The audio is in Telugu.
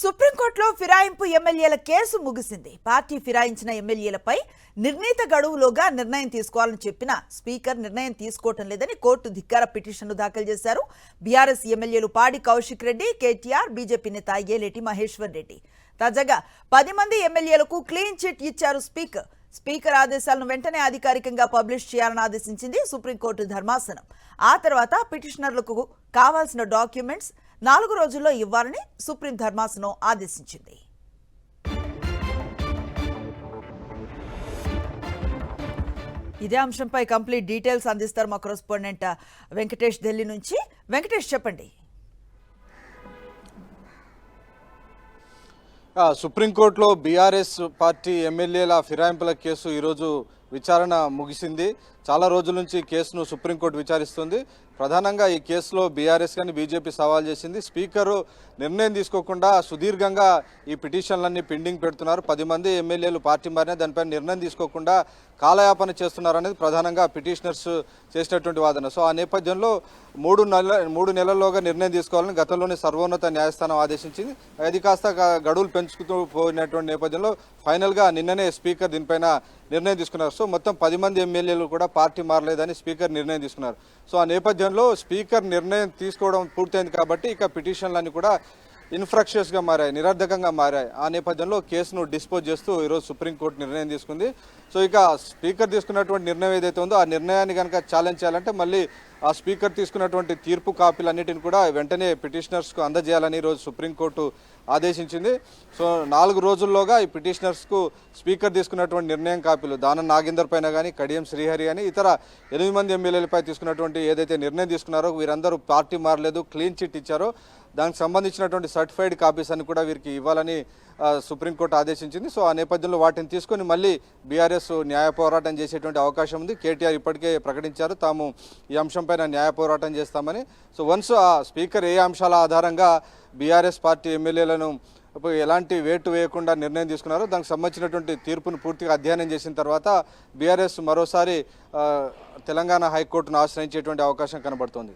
సుప్రీంకోర్టులో ఫిరాయింపు ఎమ్మెల్యేల కేసు ముగిసింది. పార్టీ ఫిరాయించిన ఎమ్మెల్యేలపై నిర్ణీత గడువులోగా నిర్ణయం తీసుకోవాలని చెప్పిన స్పీకర్ నిర్ణయం తీసుకోవటం లేదని కోర్టు ధిక్కార పిటిషన్ను దాఖలు చేశారు. బీఆర్ఎస్ ఎమ్మెల్యేలు పాడి కౌశిక్ రెడ్డి, కేటీఆర్, బీజేపీ నేత ఏలేటి మహేశ్వర్ రెడ్డి. తాజాగా 10 మంది ఎమ్మెల్యేలకు క్లీన్ చిట్ ఇచ్చారు స్పీకర్. స్పీకర్ ఆదేశాలను వెంటనే అధికారికంగా పబ్లిష్ చేయాలని ఆదేశించింది సుప్రీంకోర్టు ధర్మాసనం. ఆ తర్వాత పిటిషనర్లకు కావాల్సిన డాక్యుమెంట్స్ 4 రోజుల్లో ఇవ్వాలని సుప్రీం ధర్మాసనం ఆదేశించింది. ఇదే అంశంపై కంప్లీట్ డీటెయిల్స్ అందిస్తారు మా కరెస్పాండెంట్ వెంకటేష్ ఢిల్లీ నుంచి. వెంకటేష్, చెప్పండి. సుప్రీంకోర్టులో బీఆర్ఎస్ పార్టీ ఎమ్మెల్యేల ఫిరాయింపుల కేసు ఈరోజు విచారణ ముగిసింది. చాలా రోజుల నుంచి కేసును సుప్రీంకోర్టు విచారిస్తుంది. ప్రధానంగా ఈ కేసులో బీఆర్ఎస్ కానీ బీజేపీ సవాల్ చేసింది. స్పీకరు నిర్ణయం తీసుకోకుండా సుదీర్ఘంగా ఈ పిటిషన్లన్నీ పెండింగ్ పెడుతున్నారు. 10 మంది ఎమ్మెల్యేలు పార్టీ మారినా దానిపై నిర్ణయం తీసుకోకుండా కాలయాపన చేస్తున్నారనేది ప్రధానంగా పిటిషనర్స్ చేసినటువంటి వాదన. సో ఆ నేపథ్యంలో 3 నెలల్లోగా నిర్ణయం తీసుకోవాలని గతంలోనే సర్వోన్నత న్యాయస్థానం ఆదేశించింది. అది కాస్త గడువులు పెంచుకుంటూ పోయినటువంటి నేపథ్యంలో ఫైనల్గా నిన్ననే స్పీకర్ దీనిపైన నిర్ణయం తీసుకున్నారు. సో మొత్తం 10 మంది ఎమ్మెల్యేలు కూడా పార్టీ మారలేదని స్పీకర్ నిర్ణయం తీసుకున్నారు. సో ఆ నేపథ్యంలో స్పీకర్ నిర్ణయం తీసుకోవడం పూర్తయింది కాబట్టి ఇక పిటిషన్లన్నీ కూడా ఇన్ఫ్రాక్షియస్గా మారాయి, నిరర్ధకంగా మారాయి. ఆ నేపథ్యంలో కేసును డిస్పోజ్ చేస్తూ ఈరోజు సుప్రీంకోర్టు నిర్ణయం తీసుకుంది. సో ఇక స్పీకర్ తీసుకున్నటువంటి నిర్ణయం ఏదైతే ఉందో ఆ నిర్ణయాన్ని కనుక ఛాలెంజ్ చేయాలంటే మళ్ళీ ఆ స్పీకర్ తీసుకున్నటువంటి తీర్పు కాపీలన్నిటిని కూడా వెంటనే పిటిషనర్స్కు అందజేయాలని ఈరోజు సుప్రీంకోర్టు ఆదేశించింది. సో 4 రోజుల్లోగా ఈ పిటిషనర్స్కు స్పీకర్ తీసుకున్నటువంటి నిర్ణయం కాపీలు దానం నాగేందర్ పైన కానీ, కడియం శ్రీహరి అని ఇతర 8 మంది ఎమ్మెల్యేలపై తీసుకున్నటువంటి ఏదైతే నిర్ణయం తీసుకున్నారో వీరందరూ పార్టీ మారలేదు, క్లీన్ చిట్ ఇచ్చారో దానికి సంబంధించినటువంటి సర్టిఫైడ్ కాపీస్ అని కూడా వీరికి ఇవ్వాలని సుప్రీంకోర్టు ఆదేశించింది. సో ఆ నేపథ్యంలో వాటిని తీసుకొని మళ్ళీ బీఆర్ఎస్ న్యాయ పోరాటం చేసేటువంటి అవకాశం ఉంది. కేటీఆర్ ఇప్పటికే ప్రకటించారు తాము ఈ అంశంపైన న్యాయ పోరాటం చేస్తామని. సో వన్స్ ఆ స్పీకర్ ఏ అంశాల ఆధారంగా బీఆర్ఎస్ పార్టీ ఎమ్మెల్యేలను ఎలాంటి వేటు వేయకుండా నిర్ణయం తీసుకున్నారో దానికి సంబంధించినటువంటి తీర్పును పూర్తిగా అధ్యయనం చేసిన తర్వాత బీఆర్ఎస్ మరోసారి తెలంగాణ హైకోర్టును ఆశ్రయించేటువంటి అవకాశం కనబడుతోంది.